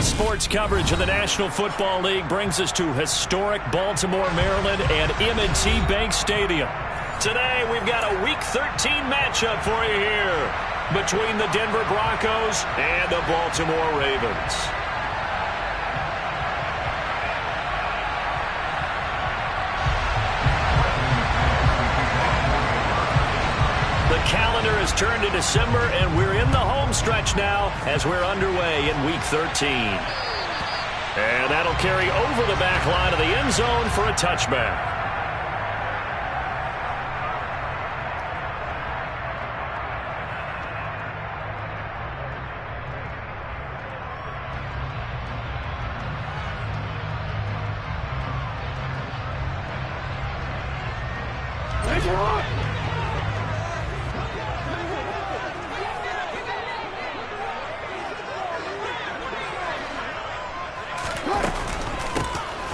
Sports coverage of the National Football League brings us to historic Baltimore, Maryland and M&T Bank Stadium. Today, we've got a Week 13 matchup for you here between the Denver Broncos and the Baltimore Ravens. The calendar has turned to December, and we're in the home stretch now as we're underway in Week 13. And that'll carry over the back line of the end zone for a touchback.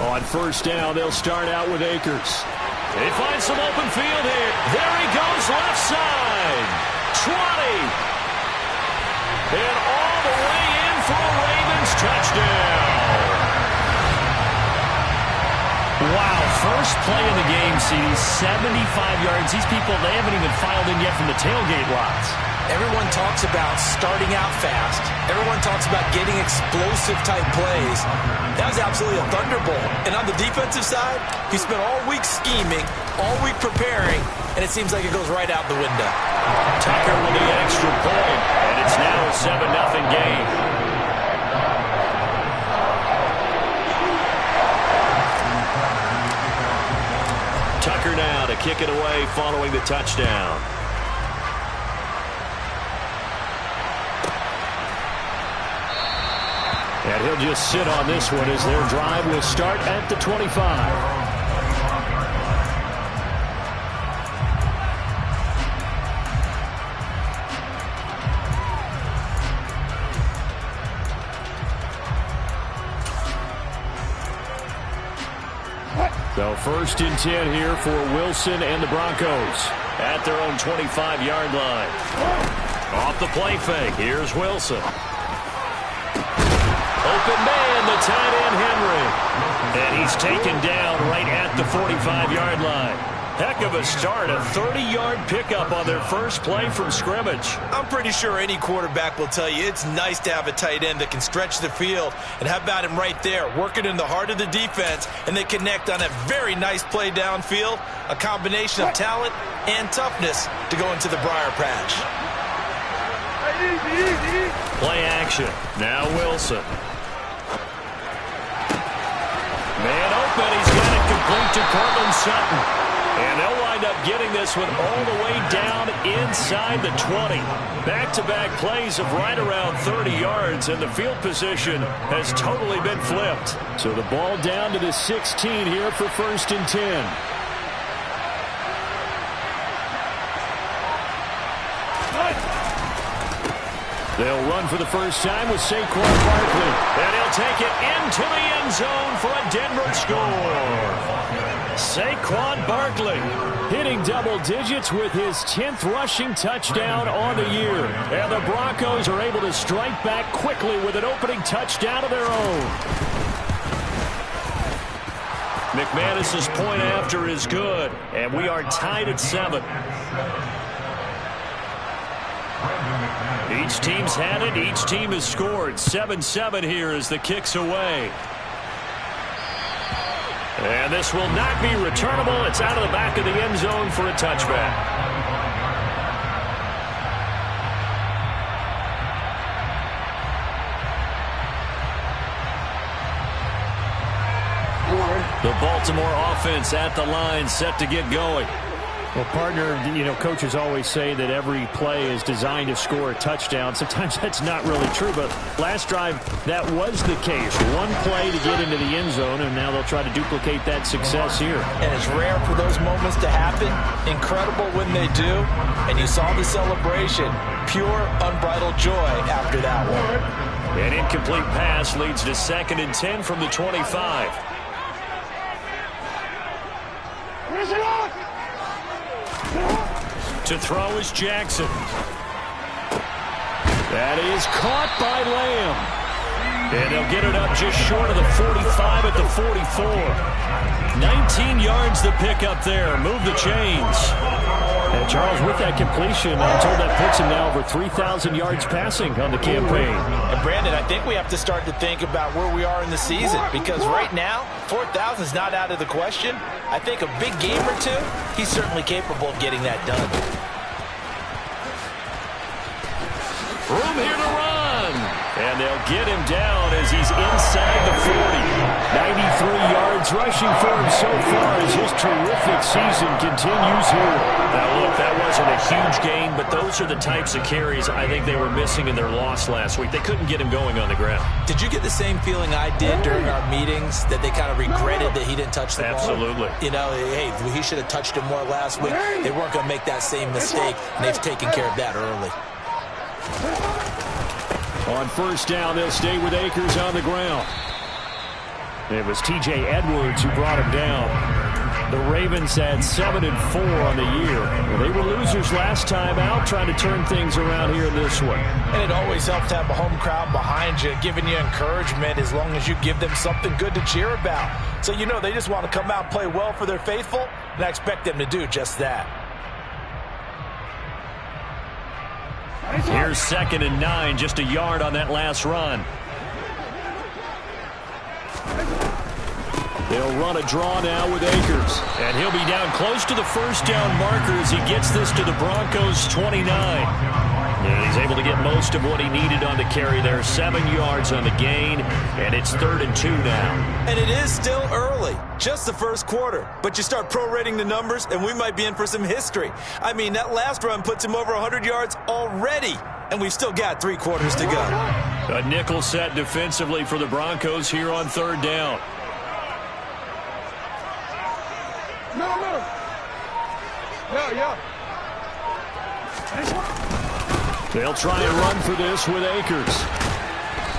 On first down, they'll start out with Akers. They find some open field here. There he goes, left side. 20. And all the way in for a Ravens touchdown. Wow, first play of the game, CD, 75 yards. These people, they haven't even filed in yet from the tailgate lots. Everyone talks about starting out fast. Everyone talks about getting explosive-type plays. That was absolutely a thunderbolt. And on the defensive side, he spent all week scheming, all week preparing, and it seems like it goes right out the window. Tucker with the extra point, and it's now a 7-0 game. Tucker now to kick it away following the touchdown. And he'll just sit on this one as their drive will start at the 25. So first and 10 here for Wilson and the Broncos at their own 25-yard line. Off the play fake, here's Wilson. Open man, the tight end, Henry. And he's taken down right at the 45-yard line. Heck of a start, a 30-yard pickup on their first play from scrimmage. I'm pretty sure any quarterback will tell you it's nice to have a tight end that can stretch the field. And how about him right there, working in the heart of the defense, and they connect on a very nice play downfield, a combination of talent and toughness to go into the briar patch. Play action. Now Wilson. Man open. He's got it complete to Cortland Sutton. And they'll wind up getting this one all the way down inside the 20. Back-to-back plays of right around 30 yards, and the field position has totally been flipped. So the ball down to the 16 here for first and 10. They'll run for the first time with Saquon Barkley. And he'll take it into the end zone for a Denver score. Saquon Barkley hitting double digits with his 10th rushing touchdown on the year. And the Broncos are able to strike back quickly with an opening touchdown of their own. McManus's point after is good. And we are tied at 7. Each team's had it. Each team has scored. 7-7 here as the kick's away. And this will not be returnable. It's out of the back of the end zone for a touchback. The Baltimore offense at the line, set to get going. Well, partner, coaches always say that every play is designed to score a touchdown. Sometimes that's not really true, but last drive, that was the case. One play to get into the end zone, and now they'll try to duplicate that success here. And it's rare for those moments to happen. Incredible when they do. And you saw the celebration. Pure, unbridled joy after that one. An incomplete pass leads to 2nd and 10 from the 25. To throw is Jackson. That is caught by Lamb. And they'll get it up just short of the 45 at the 44. 19 yards to pick up there. Move the chains. And Charles, with that completion, I'm told that puts him now over 3,000 yards passing on the campaign. And Brandon, I think we have to start to think about where we are in the season, because right now, 4,000 is not out of the question. I think a big game or two, he's certainly capable of getting that done. Room here to run. And they'll get him down as he's inside the 40. 93 yards rushing for him so far as his terrific season continues here. Now, look, that wasn't a huge gain, but those are the types of carries I think they were missing in their loss last week. They couldn't get him going on the ground. Did you get the same feeling I did during our meetings, that they kind of regretted that he didn't touch the ball? Absolutely. You know, hey, he should have touched him more last week. They weren't going to make that same mistake, and they've taken care of that early. On first down, they'll stay with Akers on the ground. It was T.J. Edwards who brought him down. The Ravens had 7-4 on the year. They were losers last time out, trying to turn things around here in this one. And it always helps to have a home crowd behind you, giving you encouragement as long as you give them something good to cheer about. So you know they just want to come out and play well for their faithful, and I expect them to do just that. Here's 2nd and 9, just a yard on that last run. They'll run a draw now with Akers. And he'll be down close to the first down marker as he gets this to the Broncos' 29. And he's able to get most of what he needed on the carry there. 7 yards on the gain, and it's 3rd and 2 now. And it is still early, just the first quarter. But you start prorating the numbers, and we might be in for some history. I mean, that last run puts him over 100 yards already, and we've still got 3 quarters to go. A nickel set defensively for the Broncos here on 3rd down. They'll try and run for this with Akers.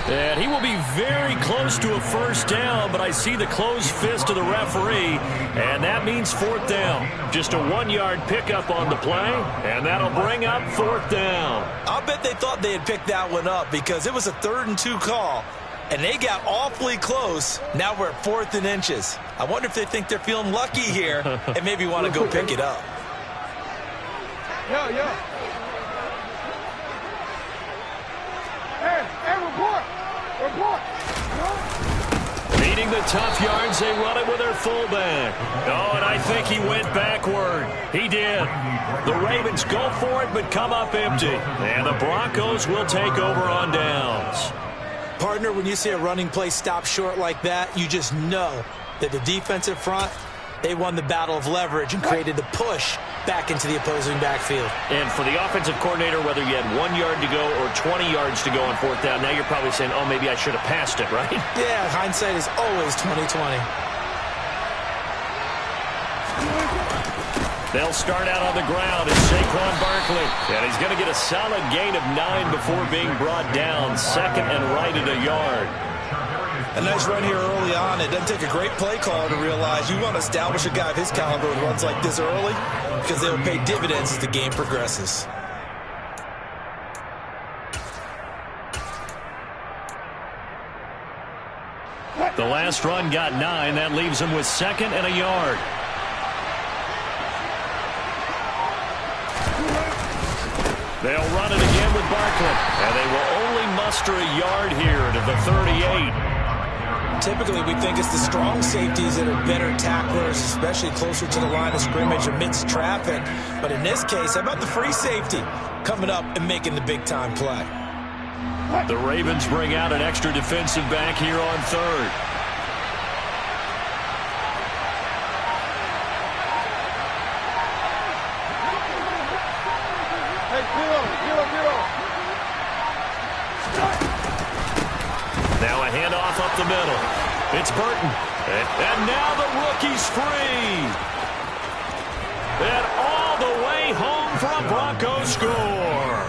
And he will be very close to a first down, but I see the closed fist of the referee, and that means 4th down. Just a 1-yard pickup on the play, and that'll bring up 4th down. I'll bet they thought they had picked that one up because it was a 3rd and 2 call, and they got awfully close. Now we're at 4th and inches. I wonder if they think they're feeling lucky here and maybe want to go pick it up. Needing the tough yards, they run it with their fullback. Oh, and I think he went backward. He did. The Ravens go for it, but come up empty. And the Broncos will take over on downs. Partner, when you see a running play stop short like that, you just know that the defensive front, they won the battle of leverage and created the push back into the opposing backfield. And for the offensive coordinator, whether you had 1 yard to go or 20 yards to go on 4th down, now you're probably saying, oh, maybe I should have passed it, right? Yeah, hindsight is always 20/20. They'll start out on the ground as Saquon Barkley. And he's going to get a solid gain of 9 before being brought down. 2nd and right at a yard. A nice run here early on. It doesn't take a great play caller to realize you want to establish a guy of his caliber who runs like this early, because they will pay dividends as the game progresses. The last run got 9. That leaves him with 2nd and a yard. They'll run it again with Barkley. And they will only muster a yard here to the 38. Typically, we think it's the strong safeties that are better tacklers, especially closer to the line of scrimmage amidst traffic. But in this case, how about the free safety coming up and making the big-time play? The Ravens bring out an extra defensive back here on 3rd. Now a handoff up the middle. It's Burton. And now the rookie's free. And all the way home for a Broncos score.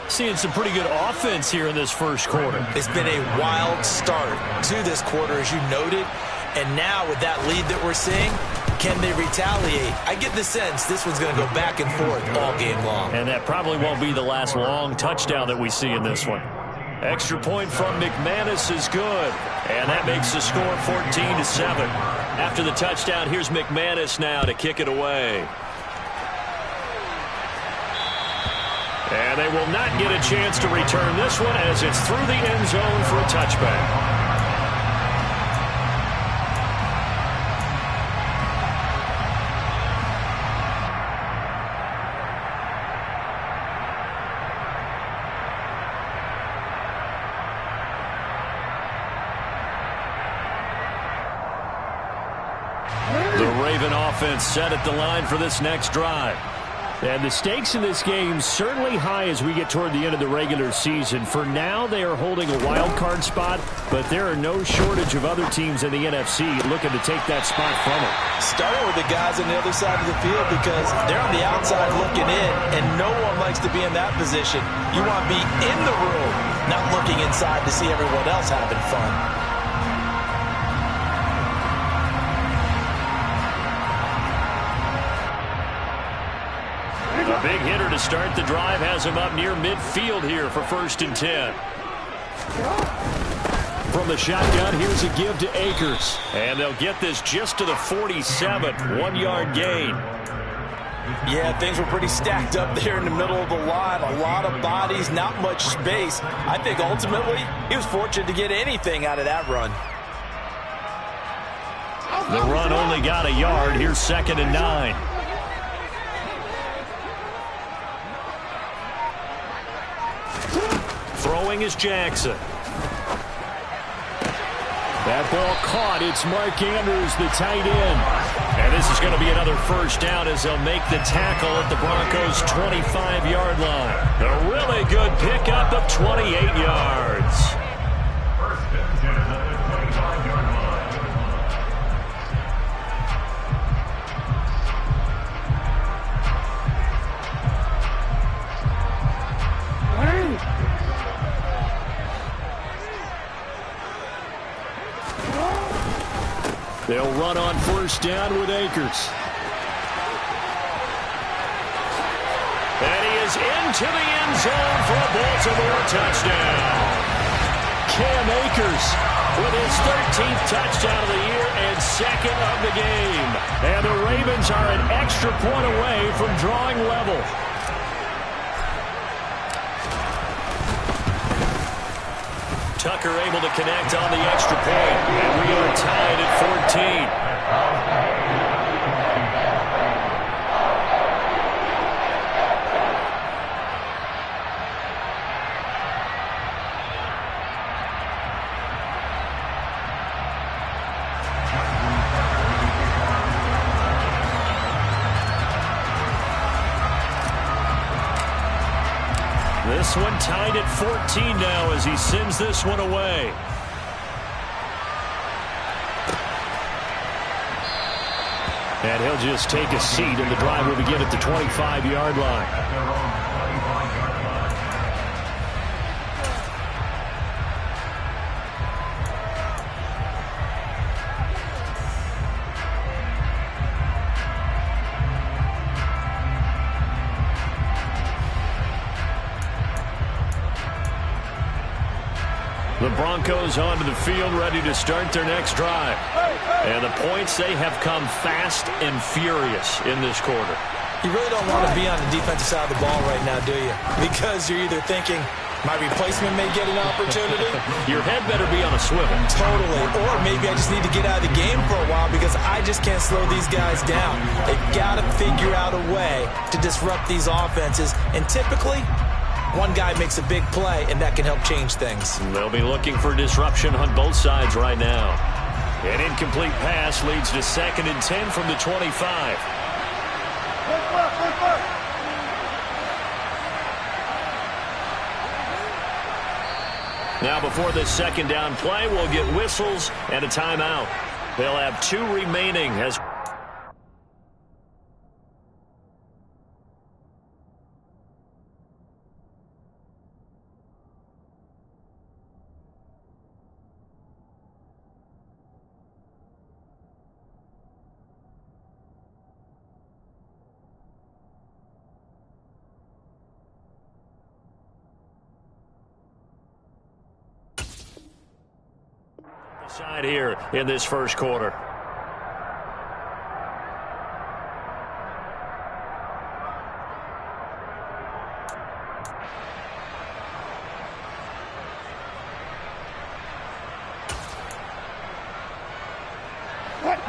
Seeing some pretty good offense here in this first quarter. It's been a wild start to this quarter, as you noted. And now with that lead that we're seeing, can they retaliate? I get the sense this one's going to go back and forth all game long. And that probably won't be the last long touchdown that we see in this one. Extra point from McManus is good. And that makes the score 14-7. After the touchdown, here's McManus now to kick it away. And they will not get a chance to return this one as it's through the end zone for a touchback. The Raven offense set at the line for this next drive. And the stakes in this game certainly high as we get toward the end of the regular season. For now, they are holding a wild card spot, but there are no shortage of other teams in the NFC looking to take that spot from them. Starting with the guys on the other side of the field because they're on the outside looking in, and no one likes to be in that position. You want to be in the room, not looking inside to see everyone else having fun. A big hitter to start the drive has him up near midfield here for 1st and 10. From the shotgun, here's a give to Akers. And they'll get this just to the 47, 1-yard gain. Yeah, things were pretty stacked up there in the middle of the line. A lot of bodies, not much space. I think ultimately he was fortunate to get anything out of that run. The run only got a yard. Here's 2nd and 9. Throwing is Jackson. That ball caught. It's Mark Andrews, the tight end. And this is going to be another 1st down as they'll make the tackle at the Broncos' 25-yard line. A really good pickup of 28 yards. They'll run on 1st down with Akers. And he is into the end zone for a Baltimore touchdown. Cam Akers with his 13th touchdown of the year and 2nd of the game. And the Ravens are an extra point away from drawing level. Tucker able to connect on the extra point, and we are tied at 14. This one tied at 14 now as he sends this one away. And he'll just take a seat, and the drive will begin at the 25-yard line. The Broncos onto the field, ready to start their next drive. And the points, they have come fast and furious in this quarter. You really don't want to be on the defensive side of the ball right now, do you? Because you're either thinking, my replacement may get an opportunity. Your head better be on a swivel. Totally. Or maybe I just need to get out of the game for a while because I just can't slow these guys down. They've got to figure out a way to disrupt these offenses. And typically, one guy makes a big play, and that can help change things. They'll be looking for disruption on both sides right now. An incomplete pass leads to 2nd and 10 from the 25. Now before this 2nd down play, we'll get whistles and a timeout. They'll have 2 remaining as Side here in this first quarter.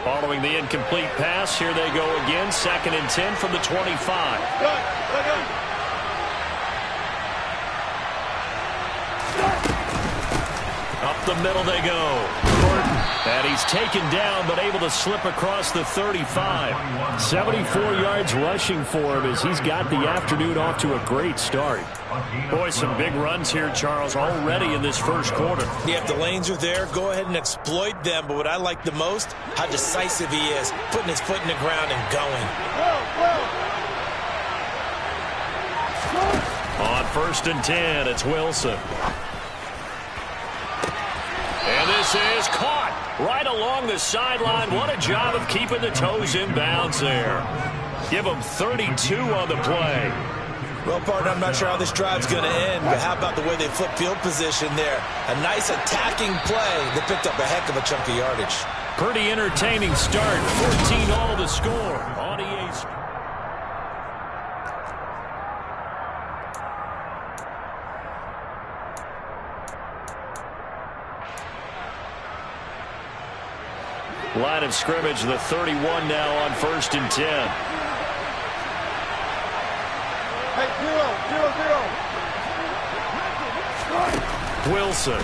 Following the incomplete pass, here they go again. 2nd and 10 from the 25. Up the middle they go. And he's taken down, but able to slip across the 35. 74 yards rushing for him as he's got the afternoon off to a great start. Boy, some big runs here, Charles, already in this first quarter. Yeah, if the lanes are there, go ahead and exploit them. But what I like the most, how decisive he is, putting his foot in the ground and going. On 1st and 10, it's Wilson. And this is caught right along the sideline. What a job of keeping the toes in bounds there. Give him 32 on the play. Well, partner, I'm not sure how this drive's going to end, but how about the way they flip field position there? A nice attacking play that picked up a heck of a chunk of yardage. Pretty entertaining start. 14 all to score on EA's. Line of scrimmage, the 31 now on 1st and 10. Hey, 0-0-0. Wilson.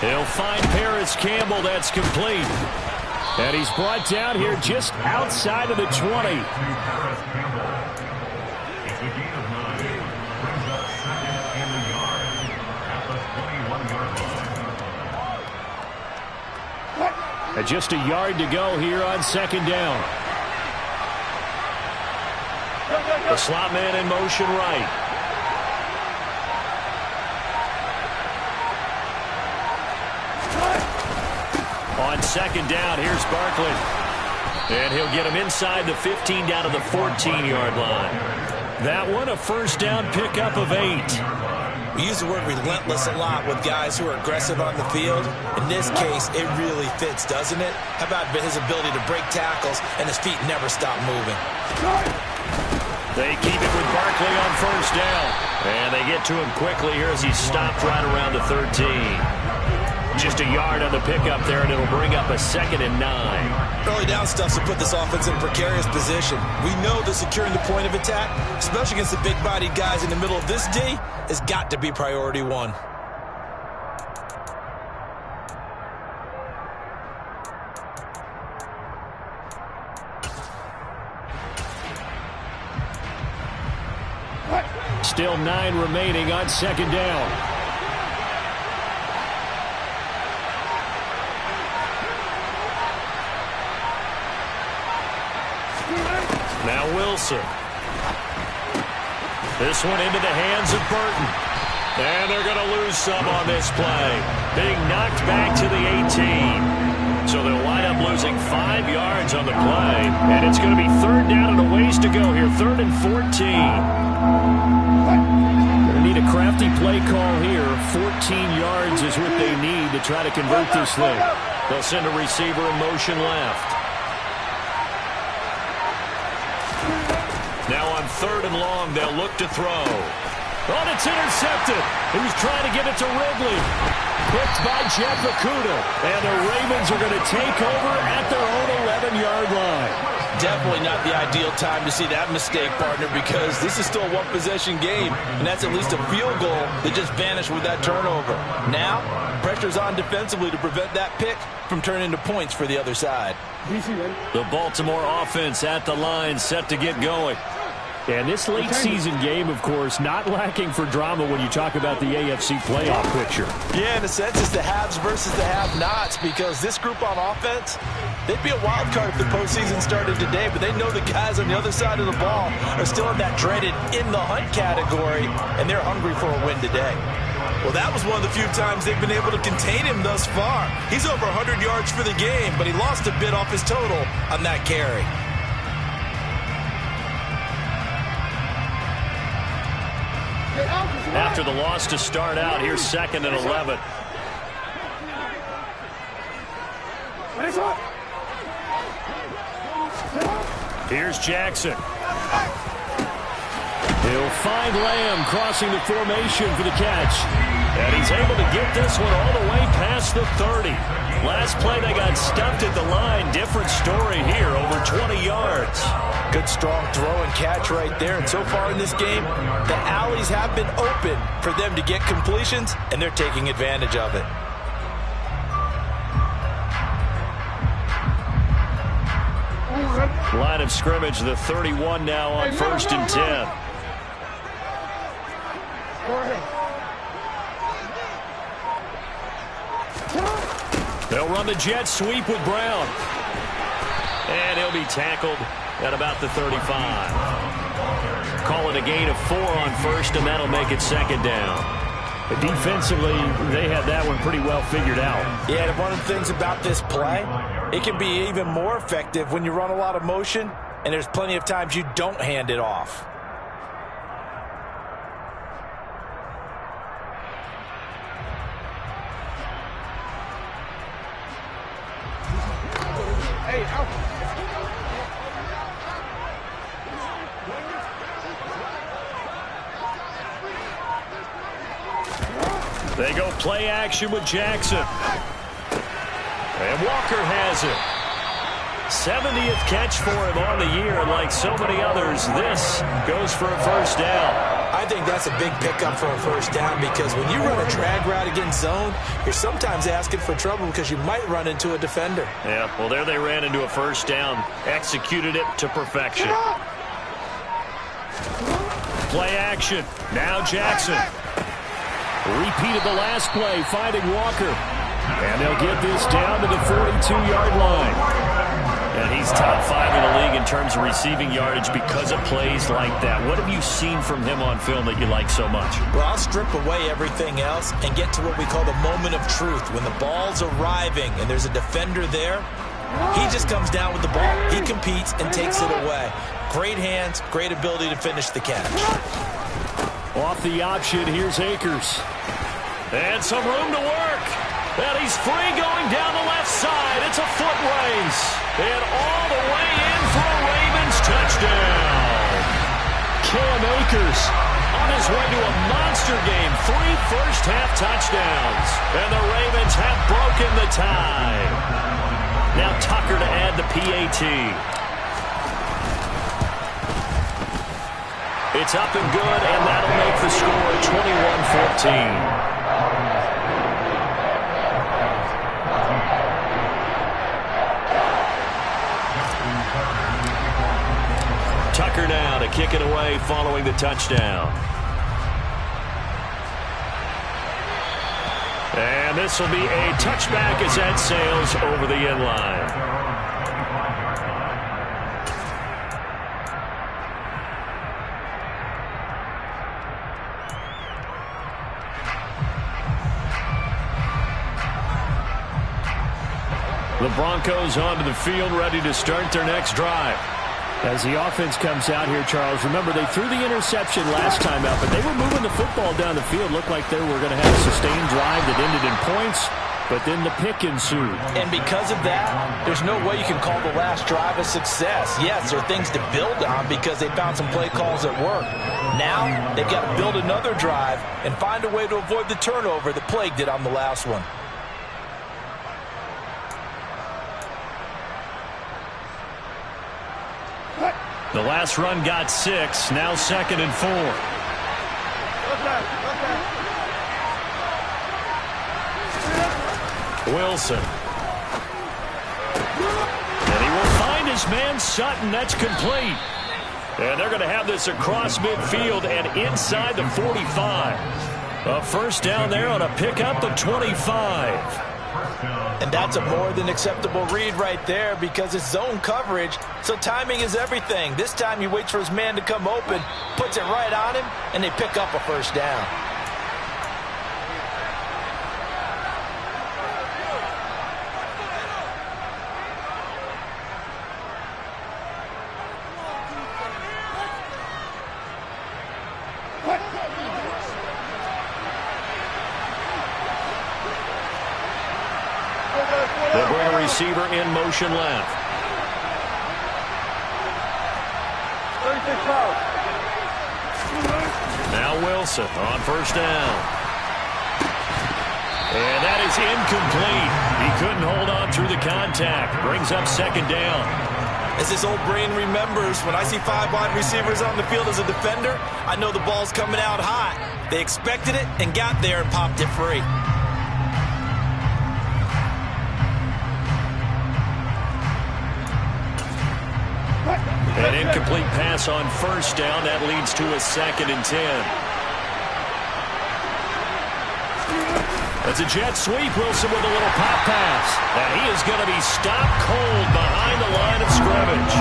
He'll find Paris Campbell. That's complete. And he's brought down here just outside of the 20. And just a yard to go here on 2nd down. The slot man in motion right. On 2nd down, here's Barkley. And he'll get him inside the 15 down to the 14-yard line. That one, a 1st down pickup of 8. We use the word relentless a lot with guys who are aggressive on the field. In this case, it really fits, doesn't it? How about his ability to break tackles and his feet never stop moving? They keep it with Barkley on 1st down. And they get to him quickly here as he's stopped right around the 13. Just a yard on the pickup there, and it'll bring up a 2nd and 9. Early down stuff to put this offense in a precarious position. We know that securing the point of attack, especially against the big-bodied guys in the middle of this D, has got to be priority 1. Still 9 remaining on 2nd down. Now Wilson. This one into the hands of Burton. And they're going to lose some on this play. Being knocked back to the 18. So they'll wind up losing 5 yards on the play. And it's going to be 3rd down and a ways to go here. 3rd and 14. Going to need a crafty play call here. 14 yards is what they need to try to convert this thing. They'll send a receiver in motion left. Now on 3rd and long, they'll look to throw. Oh, it's intercepted. He was trying to get it to Ridley. Picked by Jeff Okudah. And the Ravens are going to take over at their own 11-yard line. Definitely not the ideal time to see that mistake, partner, because this is still a one-possession game, and that's at least a field goal that just vanished with that turnover. Now, pressure's on defensively to prevent that pick from turning into points for the other side. The Baltimore offense at the line, set to get going. And this late season game, of course, not lacking for drama when you talk about the AFC playoff picture. Yeah, in a sense, it's the haves versus the have-nots, because this group on offense, they'd be a wild card if the postseason started today, but they know the guys on the other side of the ball are still in that dreaded in-the-hunt category, and they're hungry for a win today. Well, that was one of the few times they've been able to contain him thus far. He's over 100 yards for the game, but he lost a bit off his total on that carry. After the loss to start out, here's 2nd and 11. Here's Jackson. He'll find Lamb crossing the formation for the catch. And he's able to get this one all the way past the 30. Last play they got stuffed at the line. Different story here, over 20 yards. Good strong throw and catch right there. And so far in this game, the alleys have been open for them to get completions, and they're taking advantage of it. Line of scrimmage, the 31 now on 1st and 10. They'll run the jet sweep with Brown. And he'll be tackled at about the 35. Call it a gain of 4 on 1st, and that'll make it 2nd down. But defensively, they had that one pretty well figured out. Yeah, and one of the things about this play, it can be even more effective when you run a lot of motion, and there's plenty of times you don't hand it off. They go play action with Jackson. And Walker has it. 70th catch for him on the year, and like so many others, this goes for a 1st down. I think that's a big pickup for a 1st down, because when you run a drag route against zone, you're sometimes asking for trouble because you might run into a defender. Yeah, well, there they ran into a 1st down, executed it to perfection. Play action. Now Jackson. Repeated the last play, finding Walker. And they'll get this down to the 42-yard line. And he's top 5 in the league in terms of receiving yardage because of plays like that. What have you seen from him on film that you like so much? Well, I'll strip away everything else and get to what we call the moment of truth. When the ball's arriving and there's a defender there, he just comes down with the ball. He competes and takes it away. Great hands, great ability to finish the catch. Off the option, here's Akers. And some room to work. And he's free going down the left side. It's a foot race. And all the way in for a Ravens touchdown. Cam Akers on his way to a monster game. 3 first-half touchdowns. And the Ravens have broken the tie. Now Tucker to add the PAT. It's up and good, and that'll make the score 21-14. Tucker now to kick it away following the touchdown. And this will be a touchback as that sails over the end line. The Broncos onto the field, ready to start their next drive. As the offense comes out here, Charles, remember they threw the interception last time out, but they were moving the football down the field. Looked like they were going to have a sustained drive that ended in points, but then the pick ensued. And because of that, there's no way you can call the last drive a success. Yes, there are things to build on because they found some play calls that work. Now they've got to build another drive and find a way to avoid the turnover that plagued it on the last one. The last run got 6, now 2nd and 4. Wilson. And he will find his man Sutton. That's complete. And they're going to have this across midfield and inside the 45. A 1st down there on a pickup of 25. And that's a more than acceptable read right there because it's zone coverage, so timing is everything. This time he waits for his man to come open, puts it right on him, and they pick up a 1st down. They'll bring a receiver in motion left. 36 fouls. Now Wilson on first down. And that is incomplete. He couldn't hold on through the contact. Brings up second down. As this old brain remembers, when I see 5 wide receivers on the field as a defender, I know the ball's coming out hot. They expected it and got there and popped it free. An incomplete pass on first down. That leads to a 2nd and 10. That's a jet sweep. Wilson with a little pop pass. And he is going to be stopped cold behind the line of scrimmage.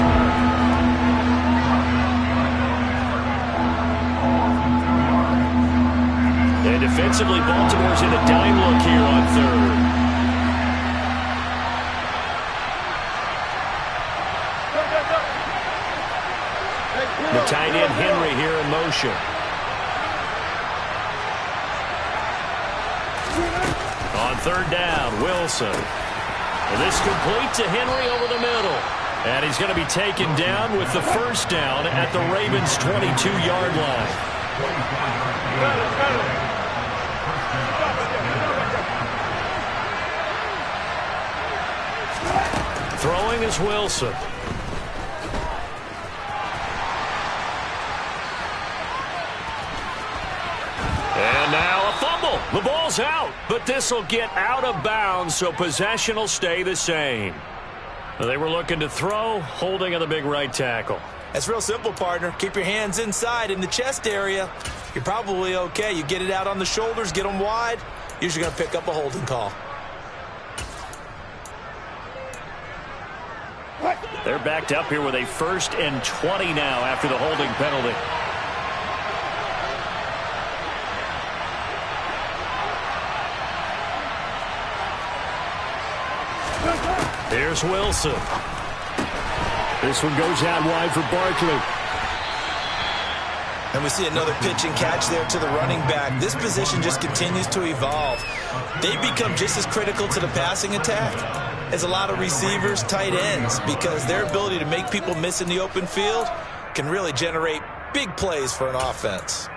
And defensively, Baltimore's in a dime look here on third. The tight end Henry here in motion. On third down, Wilson. And this complete to Henry over the middle. And he's going to be taken down with the first down at the Ravens' 22-yard line. Throwing is Wilson. And now a fumble. The ball's out, but this will get out of bounds, so possession will stay the same. They were looking to throw, holding on the big right tackle. That's real simple, partner. Keep your hands inside in the chest area. You're probably okay. You get it out on the shoulders, get them wide. Usually going to pick up a holding call. They're backed up here with a 1st and 20 now after the holding penalty. Here's Wilson. This one goes out wide for Barkley. And we see another pitch and catch there to the running back. This position just continues to evolve. They become just as critical to the passing attack as a lot of receivers, tight ends, because their ability to make people miss in the open field can really generate big plays for an offense.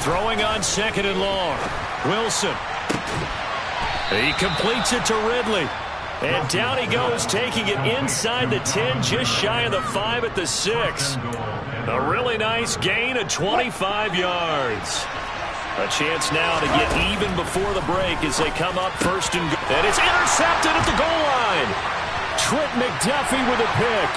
Throwing on 2nd and long. Wilson. He completes it to Ridley. And down he goes, taking it inside the 10, just shy of the 5 at the 6. A really nice gain of 25 yards. A chance now to get even before the break as they come up 1st and goal. And it's intercepted at the goal line. Trent McDuffie with a pick.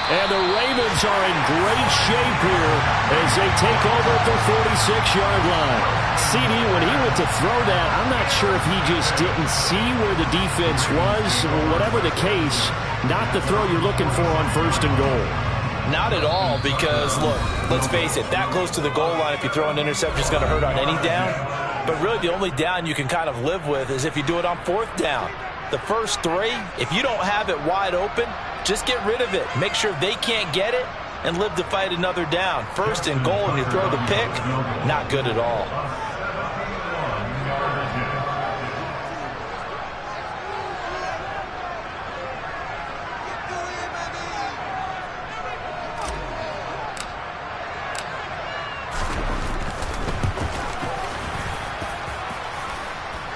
And the Ravens are in great shape here as they take over at their 46-yard line. CD, when he went to throw that, I'm not sure if he just didn't see where the defense was. Whatever the case, not the throw you're looking for on 1st and goal. Not at all, because, look, let's face it, that close to the goal line, if you throw an interception, is going to hurt on any down. But really, the only down you can kind of live with is if you do it on 4th down. The first 3, if you don't have it wide open, just get rid of it. Make sure they can't get it and live to fight another down. 1st and goal and you throw the pick, not good at all.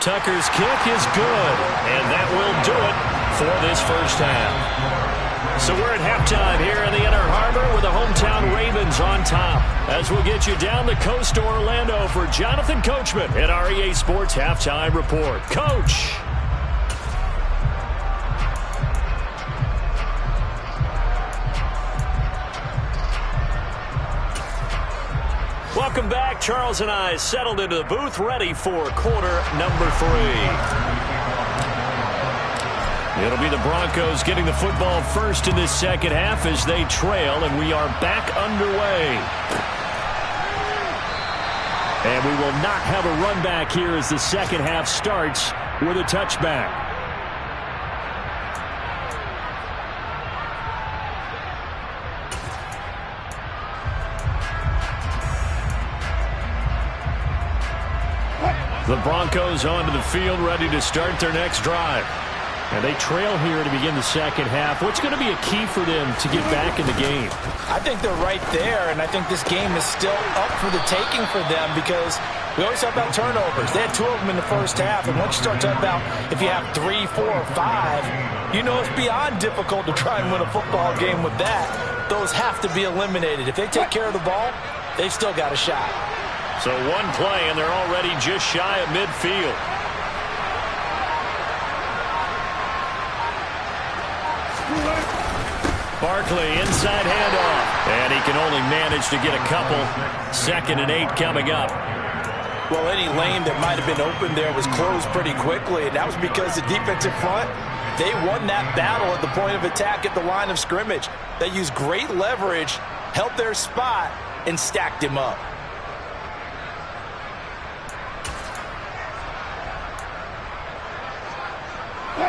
Tucker's kick is good, and that will do it for this first half. So we're at halftime here in the Inner Harbor with the hometown Ravens on top. As we'll get you down the coast to Orlando for Jonathan Coachman at our EA Sports Halftime Report. Coach. Welcome back. Charles and I settled into the booth, ready for quarter number 3. It'll be the Broncos getting the football first in this second half as they trail, and we are back underway. And we will not have a run back here as the second half starts with a touchback. The Broncos onto the field, ready to start their next drive. And they trail here to begin the second half. What's going to be a key for them to get back in the game? I think they're right there, and I think this game is still up for the taking for them because we always talk about turnovers. They had 2 of them in the first half, and once you start talking about if you have 3, 4, or 5, you know it's beyond difficult to try and win a football game with that. Those have to be eliminated. If they take care of the ball, they've still got a shot. So one play, and they're already just shy of midfield. Barkley, inside handoff. And he can only manage to get a couple. 2nd and 8 coming up. Well, any lane that might have been open there was closed pretty quickly, and that was because the defensive front, they won that battle at the point of attack at the line of scrimmage. They used great leverage, held their spot, and stacked him up.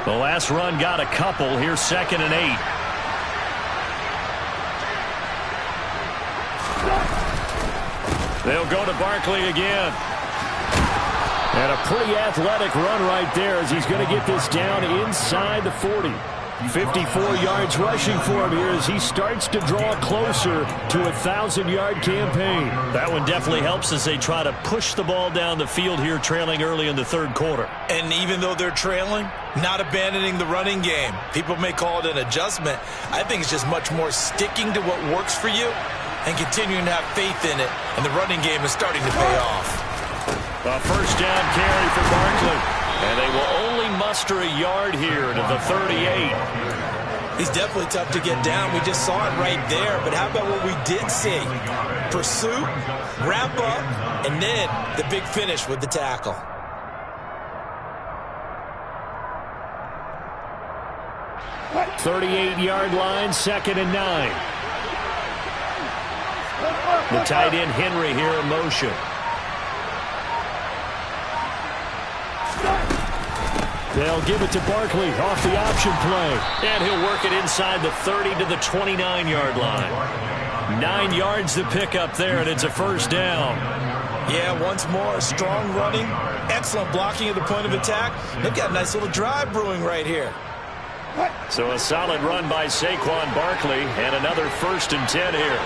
The last run got a couple. Here's 2nd and 8. They'll go to Barkley again. And a pretty athletic run right there as he's going to get this down inside the 40. 54 yards rushing for him here as he starts to draw closer to a 1,000-yard campaign. That one definitely helps as they try to push the ball down the field here, trailing early in the third quarter. And even though they're trailing, not abandoning the running game. People may call it an adjustment. I think it's just much more sticking to what works for you and continuing to have faith in it. And the running game is starting to pay off. A first down carry for Barkley. And they will only muster a yard here to the 38. He's definitely tough to get down. We just saw it right there. But how about what we did see? Pursuit, wrap up, and then the big finish with the tackle. What? 38-yard line, 2nd and 9. The tight end Henry here in motion. They'll give it to Barkley off the option play. And he'll work it inside the 30 to the 29-yard line. 9 yards to pick up there, and it's a first down. Yeah, once more, strong running, excellent blocking at the point of attack. They've got a nice little drive brewing right here. So a solid run by Saquon Barkley, and another 1st and 10 here.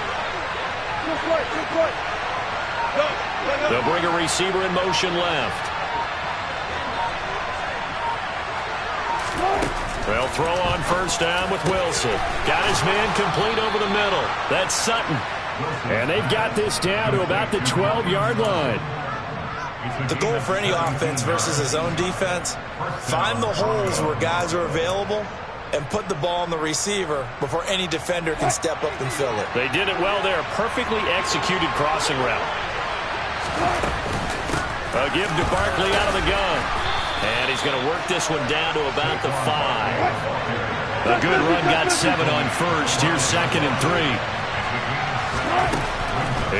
They'll bring a receiver in motion left. They'll throw on first down with Wilson. Got his man complete over the middle. That's Sutton. And they've got this down to about the 12-yard line. The goal for any offense versus his own defense, find the holes where guys are available and put the ball on the receiver before any defender can step up and fill it. They did it well there. Perfectly executed crossing route. A give to Barkley out of the gun. And he's going to work this one down to about the 5. A good run, got 7 on first. Here's 2nd and 3.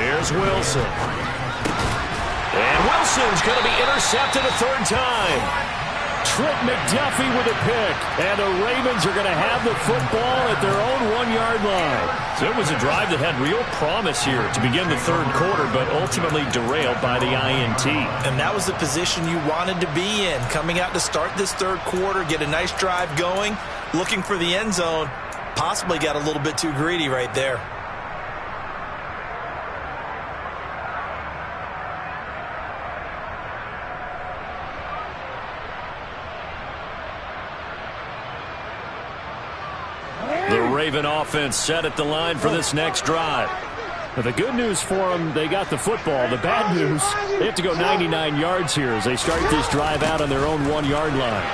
Here's Wilson. And Wilson's going to be intercepted a 3rd time. Trent McDuffie with a pick. And the Ravens are going to have the football at their own 1-yard line. So it was a drive that had real promise here to begin the third quarter, but ultimately derailed by the INT. And that was the position you wanted to be in. Coming out to start this third quarter, get a nice drive going, looking for the end zone. Possibly got a little bit too greedy right there. The Raven offense set at the line for this next drive. But the good news for them, they got the football. The bad news, they have to go 99 yards here as they start this drive out on their own 1-yard line.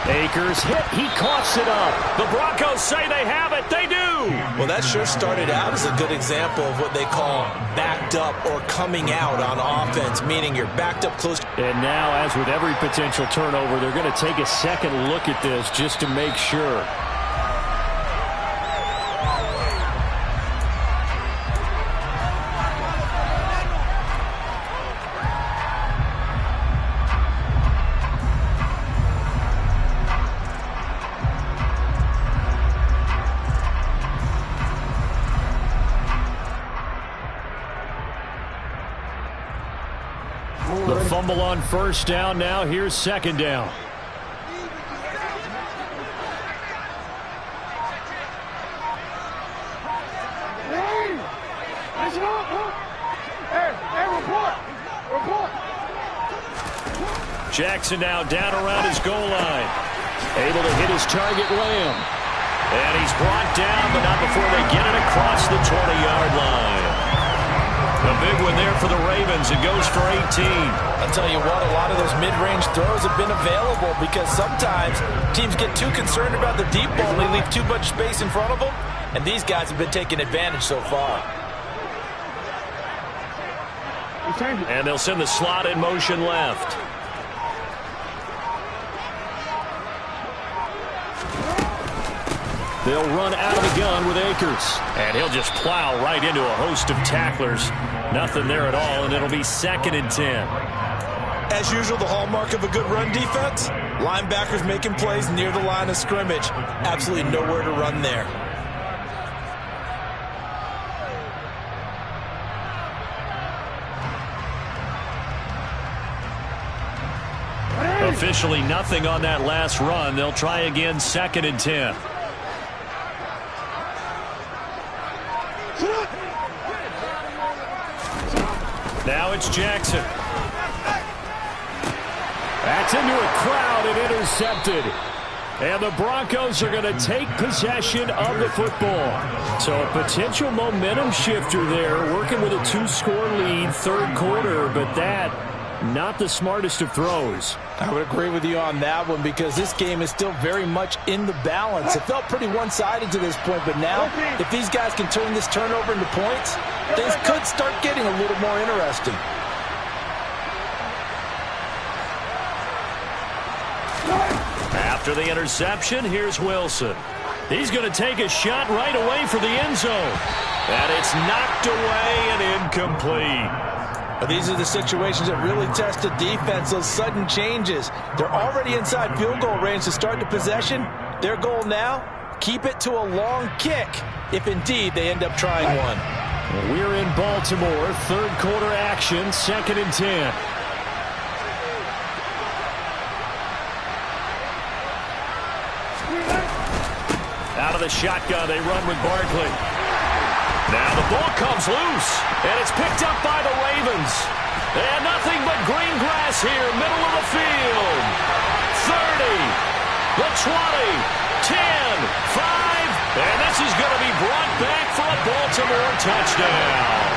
Akers hit. He coughs it up. The Broncos say they have it. They do. Well, that sure started out as a good example of what they call backed up or coming out on offense, meaning you're backed up close. And now, as with every potential turnover, they're going to take a second look at this just to make sure. The fumble on first down. Now here's second down. Jackson now down around his goal line. Able to hit his target, Lamb. And he's brought down, but not before they get it across the 20-yard line. A big one there for the Ravens. It goes for 18. I'll tell you what, a lot of those mid-range throws have been available because sometimes teams get too concerned about the deep ball and they leave too much space in front of them, and these guys have been taking advantage so far. And they'll send the slot in motion left. They'll run out of the gun with Akers. And he'll just plow right into a host of tacklers. Nothing there at all, and it'll be 2nd and 10. As usual, the hallmark of a good run defense, linebackers making plays near the line of scrimmage. Absolutely nowhere to run there. Officially nothing on that last run. They'll try again, 2nd and 10. Now it's Jackson. That's into a crowd and intercepted. And the Broncos are going to take possession of the football. So a potential momentum shifter there, working with a 2-score lead, third quarter, but that not the smartest of throws. I would agree with you on that one because this game is still very much in the balance. It felt pretty one-sided to this point, but now if these guys can turn this turnover into points, things could start getting a little more interesting. After the interception, here's Wilson. He's going to take a shot right away for the end zone. And it's knocked away and incomplete. But these are the situations that really test the defense, those sudden changes. They're already inside field goal range to start the possession. Their goal now, keep it to a long kick, if indeed they end up trying one. We're in Baltimore, third quarter action, 2nd and 10. Out of the shotgun, they run with Barkley. Now the ball comes loose, and it's picked up by the Ravens. And nothing but green grass here, middle of the field. 30, the 20, 10, 5, and this is going to be brought back for a Baltimore touchdown.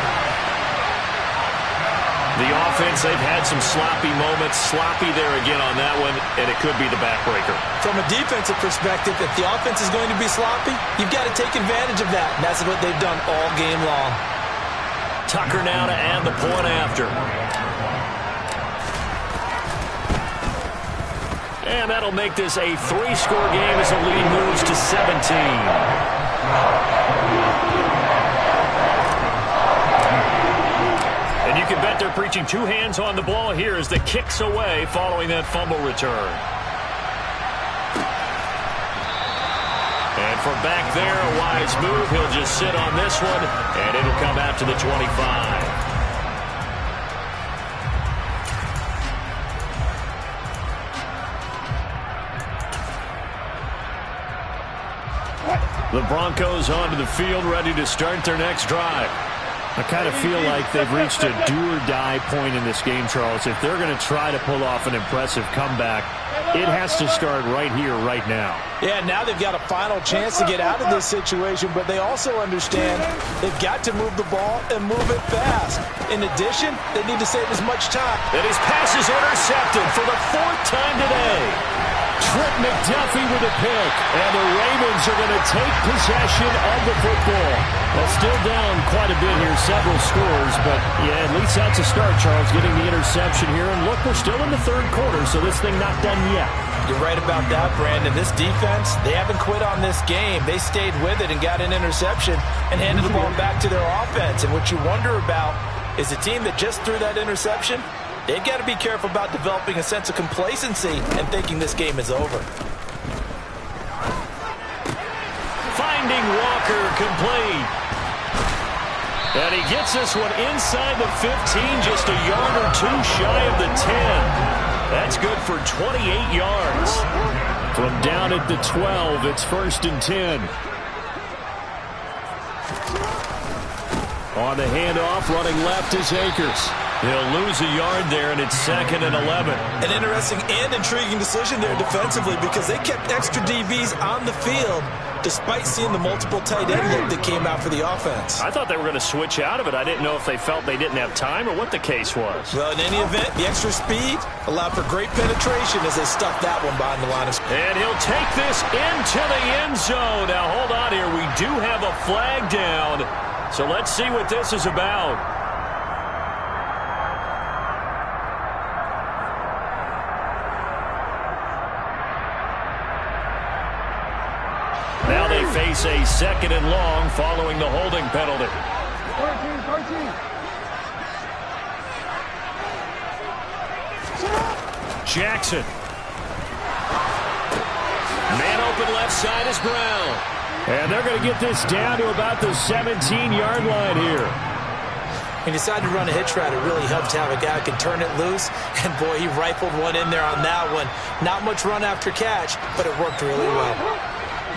The offense, they've had some sloppy moments. Sloppy there again on that one, and it could be the backbreaker. From a defensive perspective, if the offense is going to be sloppy, you've got to take advantage of that. And that's what they've done all game long. Tucker now to add the point after. And that'll make this a 3-score game as the lead moves to 17. And you can bet they're preaching 2 hands on the ball here as the kick's away following that fumble return. And from back there, a wise move. He'll just sit on this one, and it'll come out to the 25. The Broncos onto the field, ready to start their next drive. I kind of feel like they've reached a do-or-die point in this game, Charles. If they're going to try to pull off an impressive comeback, it has to start right here, right now. Yeah, now they've got a final chance to get out of this situation, but they also understand they've got to move the ball and move it fast. In addition, they need to save as much time. And his pass is intercepted for the 4th time today. Trent McDuffie with a pick, and the Ravens are going to take possession of the football. Well, still down quite a bit here, several scores, but yeah, at least that's a start, Charles, getting the interception here. And look, we're still in the third quarter, so this thing not done yet. You're right about that, Brandon. This defense, they haven't quit on this game. They stayed with it and got an interception and handed the ball back to their offense. And what you wonder about is a team that just threw that interception, they've got to be careful about developing a sense of complacency and thinking this game is over. Finding Walker complete. And he gets this one inside the 15, just a yard or two shy of the 10. That's good for 28 yards. From down at the 12, it's 1st and 10. On the handoff, running left is Akers. He'll lose a yard there, and it's 2nd and 11. An interesting and intriguing decision there defensively because they kept extra DBs on the field despite seeing the multiple tight end look that came out for the offense. I thought they were going to switch out of it. I didn't know if they felt they didn't have time or what the case was. Well, in any event, the extra speed allowed for great penetration as they stuffed that one behind the line of scrimmage. And he'll take this into the end zone. Now, hold on here. We do have a flag down, so let's see what this is about. Now they face a 2nd and long following the holding penalty. 13. Jackson. Man open left side is Brown. And they're going to get this down to about the 17-yard line here. He decided to run a hitch route. It really helped to have a guy who can turn it loose. And, boy, he rifled one in there on that one. Not much run after catch, but it worked really well.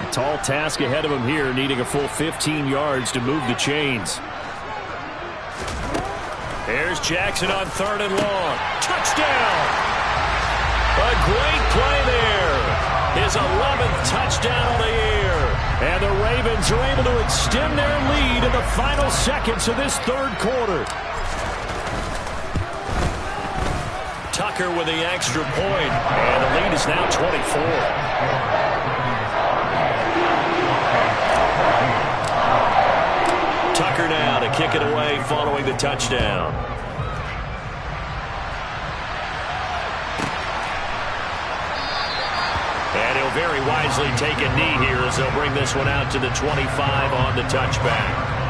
A tall task ahead of him here, needing a full 15 yards to move the chains. There's Jackson on 3rd and long. Touchdown! A great play there. His 11th touchdown of the year. And the Ravens are able to extend their lead in the final seconds of this third quarter. Tucker with the extra point. And the lead is now 24. Tucker now to kick it away following the touchdown. And he'll very wisely take a knee here as they'll bring this one out to the 25 on the touchback.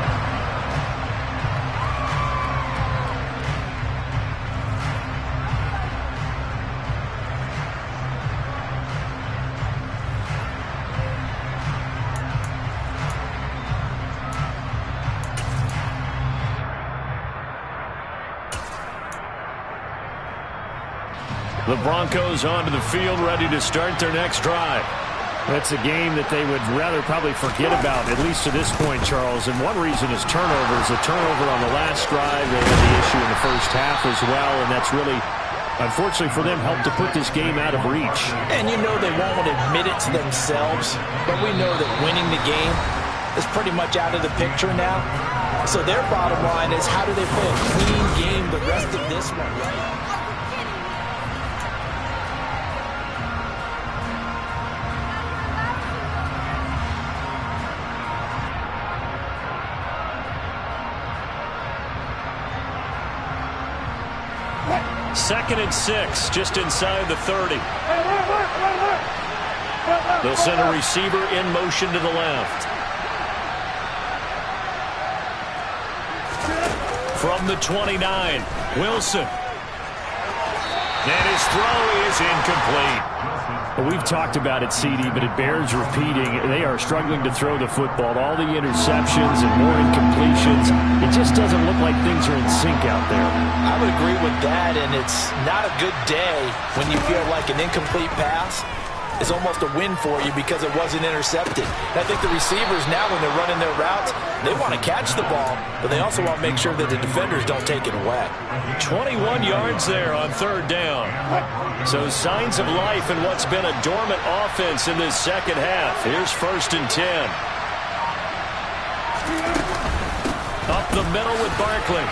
The Broncos onto the field, ready to start their next drive. That's a game that they would rather probably forget about, at least to this point, Charles. And one reason is turnovers. A turnover on the last drive. They had the issue in the first half as well, and that's really, unfortunately for them, helped to put this game out of reach. And you know they won't admit it to themselves, but we know that winning the game is pretty much out of the picture now. So their bottom line is, how do they play a clean game the rest of this one, right? Second and 6, just inside the 30. They'll send a receiver in motion to the left. From the 29, Wilson. And his throw is incomplete. Well, we've talked about it, CD, but it bears repeating. They are struggling to throw the football. All the interceptions and more incompletions. It just doesn't look like things are in sync out there. I would agree with that, and it's not a good day when you feel like an incomplete pass is almost a win for you because it wasn't intercepted. And I think the receivers now, when they're running their routes, they want to catch the ball, but they also want to make sure that the defenders don't take it away. 21 yards there on 3rd down. So signs of life in what's been a dormant offense in this second half. Here's 1st and 10. Up the middle with Barkley.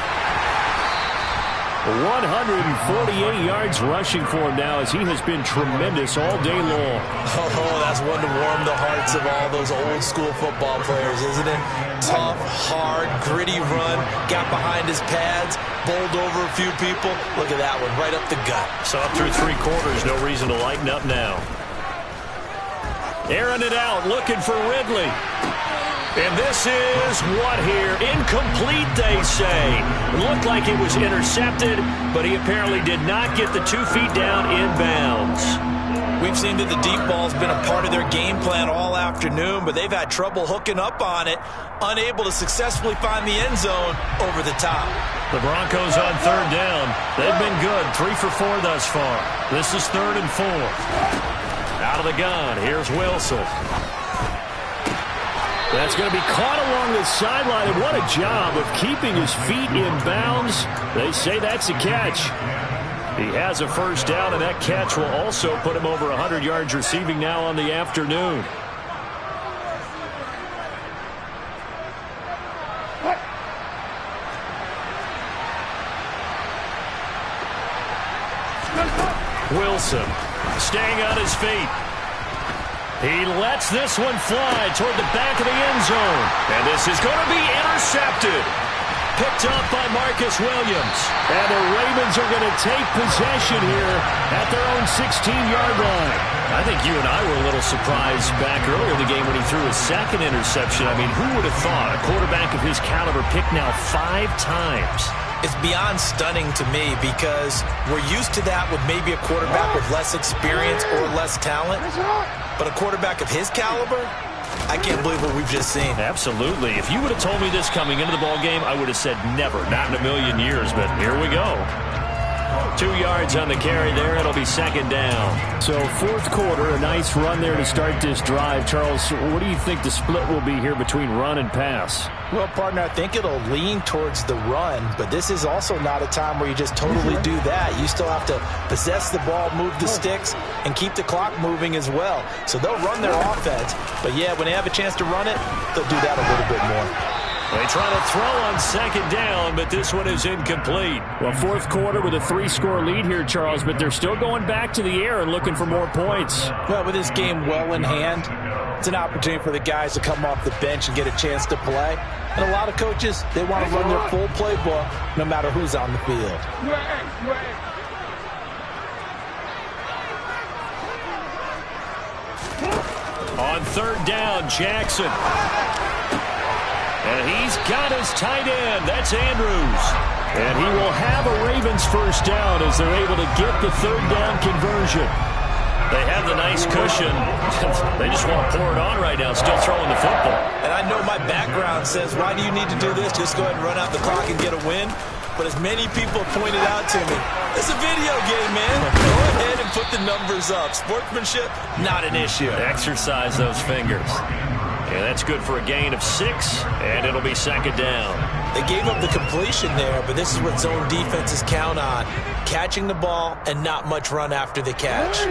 148 yards rushing for him now as he has been tremendous all day long. Oh, that's one to warm the hearts of all those old school football players, isn't it? Tough, hard, gritty run, got behind his pads, bowled over a few people. Look at that one, right up the gut. So up through 3 quarters, no reason to lighten up now. Airing it out, looking for Ridley. And this is what here? Incomplete, they say. It looked like it was intercepted, but he apparently did not get the 2 feet down in bounds. We've seen that the deep ball's been a part of their game plan all afternoon, but they've had trouble hooking up on it, unable to successfully find the end zone over the top. The Broncos on 3rd down. They've been good, 3 for 4 thus far. This is 3rd and 4. Out of the gun, here's Wilson. That's going to be caught along the sideline, and what a job of keeping his feet in bounds. They say that's a catch. He has a 1st down, and that catch will also put him over 100 yards receiving now on the afternoon. Wilson staying on his feet. He lets this one fly toward the back of the end zone. And this is going to be intercepted. Picked up by Marcus Williams. And the Ravens are going to take possession here at their own 16-yard line. I think you and I were a little surprised back earlier in the game when he threw his 2nd interception. I mean, who would have thought a quarterback of his caliber picked now 5 times? It's beyond stunning to me because we're used to that with maybe a quarterback with less experience or less talent. But a quarterback of his caliber, I can't believe what we've just seen. Absolutely. If you would have told me this coming into the ballgame, I would have said never, not in a million years. But here we go. 2 yards on the carry there. It'll be 2nd down. So 4th quarter, a nice run there to start this drive. Charles, what do you think the split will be here between run and pass? Well, partner, I think it'll lean towards the run, but this is also not a time where you just totally do that. You still have to possess the ball, move the sticks, and keep the clock moving as well. So they'll run their offense, but yeah, when they have a chance to run it, they'll do that a little bit more. They try to throw on 2nd down, but this one is incomplete. Well, 4th quarter with a 3-score lead here, Charles, but they're still going back to the air and looking for more points. Well, with this game well in hand, it's an opportunity for the guys to come off the bench and get a chance to play. And a lot of coaches, they want to run their full playbook no matter who's on the field. On 3rd down, Jackson. And he's got his tight end. That's Andrews. And he will have a Ravens 1st down as they're able to get the 3rd down conversion. They have the nice cushion. They just want to pour it on right now, still throwing the football. And I know my background says, why do you need to do this? Just go ahead and run out the clock and get a win. But as many people pointed out to me, it's a video game, man. Go ahead and put the numbers up. Sportsmanship, not an issue. Exercise those fingers. And that's good for a gain of 6, and it'll be 2nd down. They gave up the completion there, but this is what zone defenses count on. Catching the ball and not much run after the catch.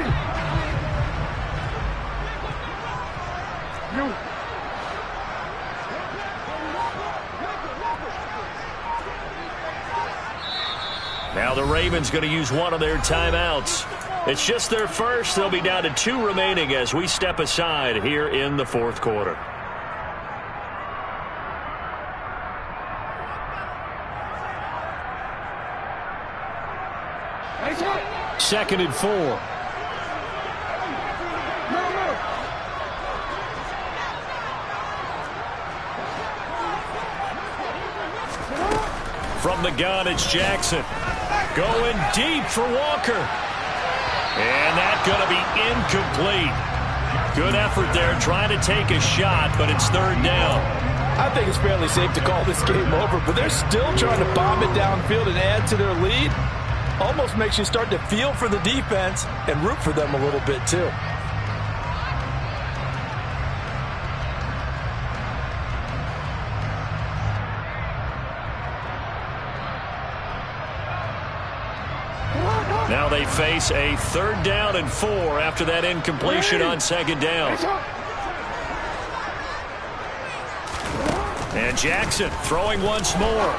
Now the Ravens going to use one of their timeouts. It's just their first. They'll be down to 2 remaining as we step aside here in the 4th quarter. Second and 4. From the gun, it's Jackson. Going deep for Walker. And that's going to be incomplete. Good effort there, trying to take a shot, but it's 3rd down. I think it's fairly safe to call this game over, but they're still trying to bomb it downfield and add to their lead. Almost makes you start to feel for the defense and root for them a little bit, too. Now they face a 3rd down and 4 after that incompletion on 2nd down. And Jackson throwing once more.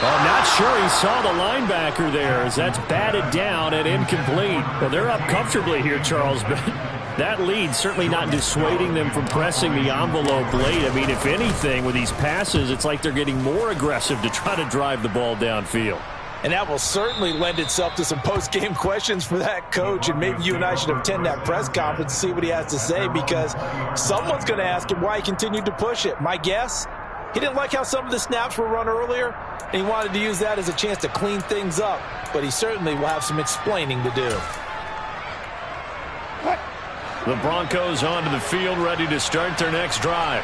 Oh, not sure he saw the linebacker there as that's batted down and incomplete. Well, they're up comfortably here, Charles, but that lead certainly not dissuading them from pressing the envelope late. I mean, if anything, with these passes, it's like they're getting more aggressive to try to drive the ball downfield. And that will certainly lend itself to some post-game questions for that coach, and maybe you and I should attend that press conference and see what he has to say, because someone's going to ask him why he continued to push it. My guess, he didn't like how some of the snaps were run earlier, and he wanted to use that as a chance to clean things up, but he certainly will have some explaining to do. The Broncos onto the field, ready to start their next drive.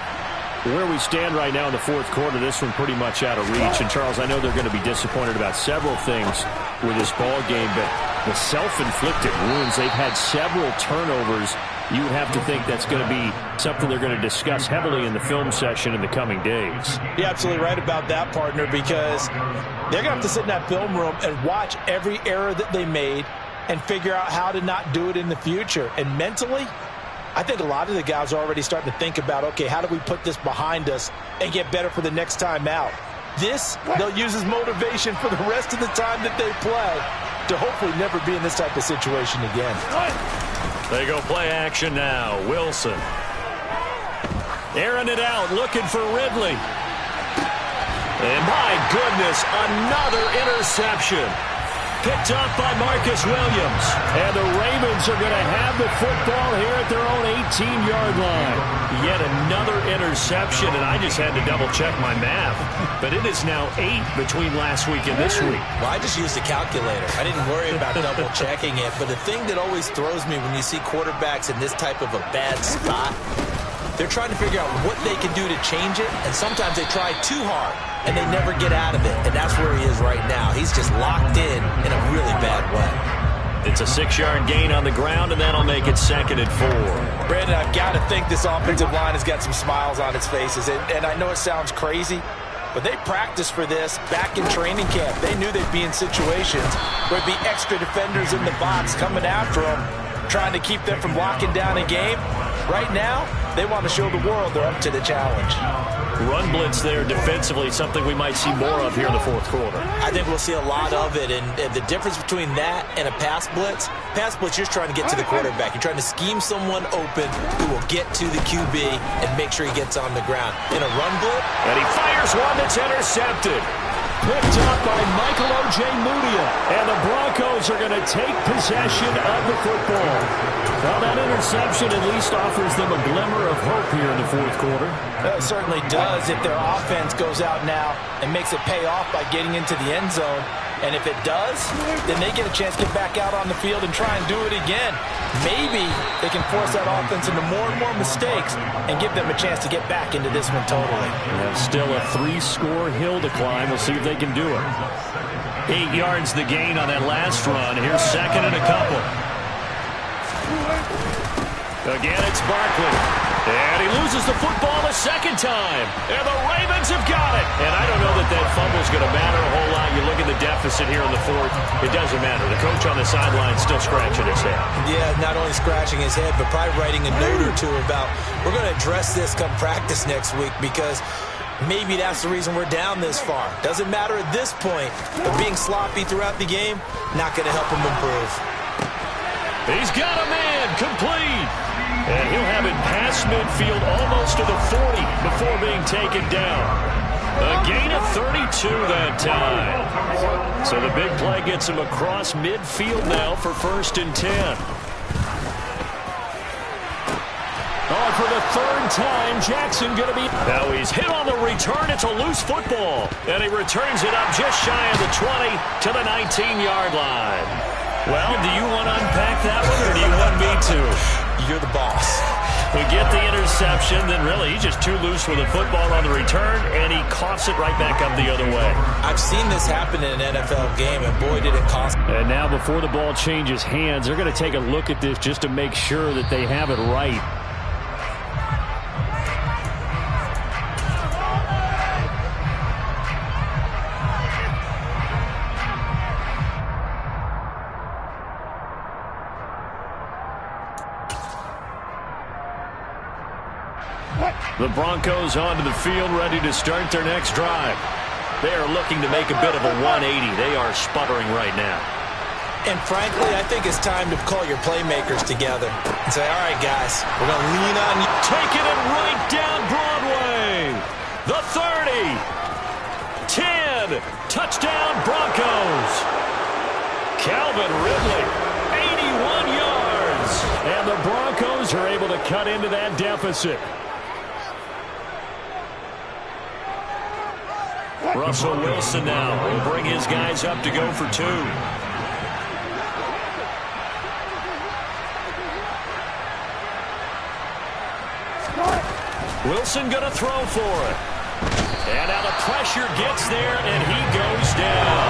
Where we stand right now in the fourth quarter, this one pretty much out of reach. And, Charles, I know they're going to be disappointed about several things with this ball game, but the self-inflicted wounds, they've had several turnovers. You have to think that's going to be something they're going to discuss heavily in the film session in the coming days. You're absolutely right about that, partner, because they're going to have to sit in that film room and watch every error that they made and figure out how to not do it in the future. And mentally, I think a lot of the guys are already starting to think about, okay, how do we put this behind us and get better for the next time out? This, they'll use as motivation for the rest of the time that they play to hopefully never be in this type of situation again. They go play action now. Wilson. Airing it out, looking for Ridley. And my goodness, another interception. Picked up by Marcus Williams. And the Ravens are going to have the football here at their own 18-yard line. Yet another interception, and I just had to double-check my math. But it is now 8 between last week and this week. Well, I just used a calculator. I didn't worry about double-checking it. But the thing that always throws me when you see quarterbacks in this type of a bad spot, they're trying to figure out what they can do to change it, and sometimes they try too hard, and they never get out of it, and that's where he is right now. He's just locked in a really bad way. It's a 6-yard gain on the ground, and that'll make it 2nd and 4. Brandon, I've got to think this offensive line has got some smiles on its faces, and I know it sounds crazy, but they practiced for this back in training camp. They knew they'd be in situations where there'd be extra defenders in the box coming after them, trying to keep them from locking down a game. Right now, they want to show the world they're up to the challenge. Run blitz there defensively, something we might see more of here in the fourth quarter. I think we'll see a lot of it, and the difference between that and a pass blitz, you're just trying to get to the quarterback. You're trying to scheme someone open who will get to the QB and make sure he gets on the ground. In a run blitz, and he fires one that's intercepted. Picked up by Michael O.J. Mudia. And the Broncos are going to take possession of the football. Well, that interception at least offers them a glimmer of hope here in the fourth quarter. It certainly does if their offense goes out now and makes it pay off by getting into the end zone. And if it does, then they get a chance to get back out on the field and try and do it again. Maybe they can force that offense into more and more mistakes and give them a chance to get back into this one totally. Still a 3-score hill to climb. We'll see if they can do it. 8 yards the gain on that last run. Here's 2nd and a couple. Again, it's Barkley. And he loses the football a second time. And the Ravens have got it. And I don't know that fumble's going to matter a whole lot. You look at the deficit here in the fourth, it doesn't matter. The coach on the sideline still scratching his head. Yeah, not only scratching his head, but probably writing a note or two about, we're going to address this come practice next week, because maybe that's the reason we're down this far. Doesn't matter at this point, but being sloppy throughout the game, not going to help him improve. He's got a man, complete. And he'll have it past midfield almost to the 40 before being taken down. A gain of 32 that time. So the big play gets him across midfield now for 1st and 10. Oh, for the 3rd time, Jackson going to be... Now he's hit on the return. It's a loose football. And he returns it up just shy of the 20 to the 19-yard line. Well, do you want to unpack that one, or do you want me to? You're the boss. We get the interception, then really he's just too loose with the football on the return, and he coughs it right back up the other way. I've seen this happen in an NFL game, and boy, did it cost. And now before the ball changes hands, they're going to take a look at this just to make sure that they have it right. The Broncos onto the field, ready to start their next drive. They are looking to make a bit of a 180. They are sputtering right now. And frankly, I think it's time to call your playmakers together and say, all right, guys, we're going to lean on you. Taking it right down Broadway. The 30. 10. Touchdown, Broncos. Calvin Ridley, 81 yards. And the Broncos are able to cut into that deficit. Russell Wilson now will bring his guys up to go for 2. Wilson going to throw for it. And now the pressure gets there, and he goes down.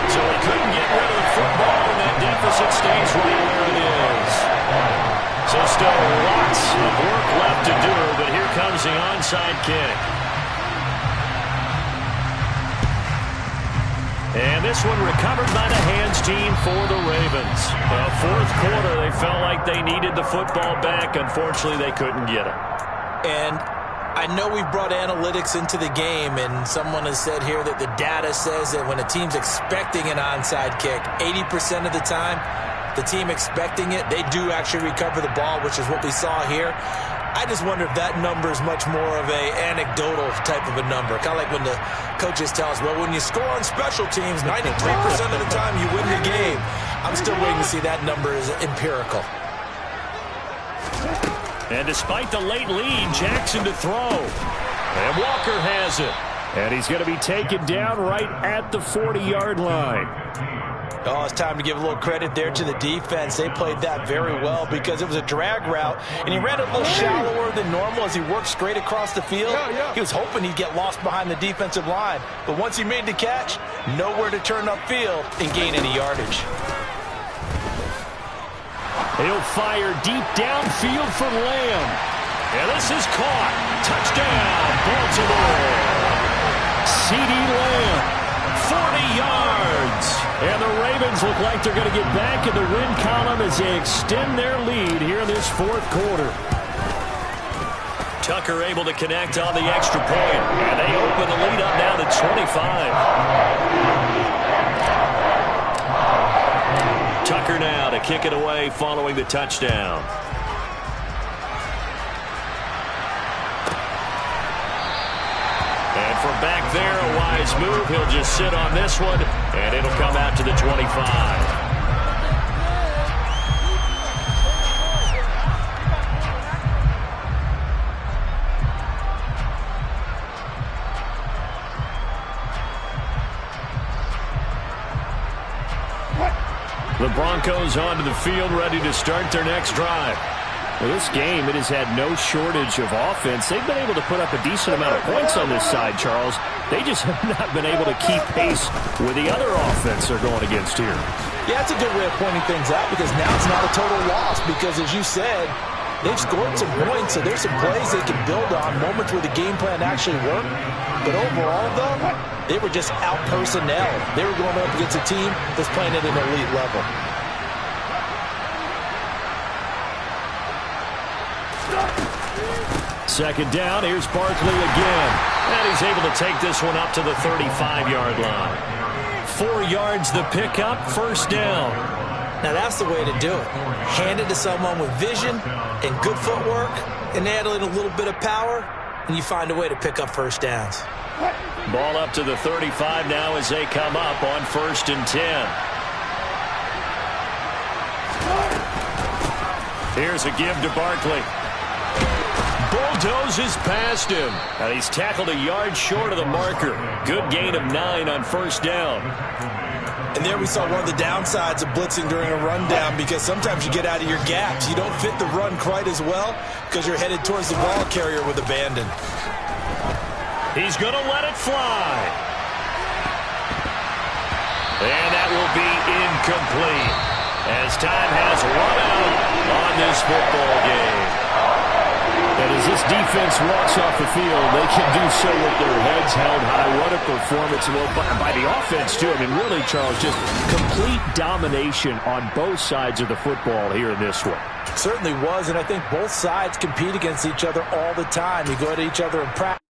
So he couldn't get rid of the football, and that deficit stays right where it is. So still lots of work left to do, but here comes the onside kick. And this one recovered by the hands team for the Ravens. Fourth quarter, they felt like they needed the football back. Unfortunately, they couldn't get it. And I know we've brought analytics into the game, and someone has said here that the data says that when a team's expecting an onside kick, 80% of the time, the team expecting it, they do actually recover the ball, which is what we saw here. I just wonder if that number is much more of a anecdotal type of a number. Kind of like when the coaches tell us, well, when you score on special teams, 93% of the time you win the game. I'm still waiting to see that number is empirical. And despite the late lead, Jackson to throw. And Walker has it. And he's going to be taken down right at the 40-yard line. Oh, it's time to give a little credit there to the defense. They played that very well because it was a drag route, and he ran it a little shallower than normal as he worked straight across the field. He was hoping he'd get lost behind the defensive line, but once he made the catch, nowhere to turn upfield and gain any yardage. He'll fire deep downfield for Lamb. And this is caught. Touchdown, Baltimore. CeeDee Lamb, 40 yards. And the Ravens look like they're going to get back in the win column as they extend their lead here in this fourth quarter. Tucker able to connect on the extra point. And they open the lead up now to 25. Tucker now to kick it away following the touchdown. And from back there, a wise move. He'll just sit on this one, and it'll come out to the 25. The Broncos onto the field, ready to start their next drive. Well, this game, it has had no shortage of offense. They've been able to put up a decent amount of points on this side, Charles. They just have not been able to keep pace with the other offense they're going against here. Yeah, that's a good way of pointing things out because now it's not a total loss because, as you said, they've scored some points, so there's some plays they can build on, moments where the game plan actually worked. But overall, though, they were just out-personnel. They were going up against a team that's playing at an elite level. Second down, here's Barkley again. And he's able to take this one up to the 35-yard line. 4 yards the pickup, first down. Now that's the way to do it. Hand it to someone with vision and good footwork, and add in a little bit of power, and you find a way to pick up first downs. Ball up to the 35 now as they come up on 1st and 10. Here's a give to Barkley. Bulldozes past him. And he's tackled a yard short of the marker. Good gain of 9 on first down. And there we saw one of the downsides of blitzing during a rundown because sometimes you get out of your gaps. You don't fit the run quite as well because you're headed towards the ball carrier with abandon. He's going to let it fly. And that will be incomplete as time has run out on this football game. And as this defense walks off the field, they can do so with their heads held high. What a performance by the offense, too. I mean, really, Charles, just complete domination on both sides of the football here in this one. Certainly was, and I think both sides compete against each other all the time. You go at each other in practice.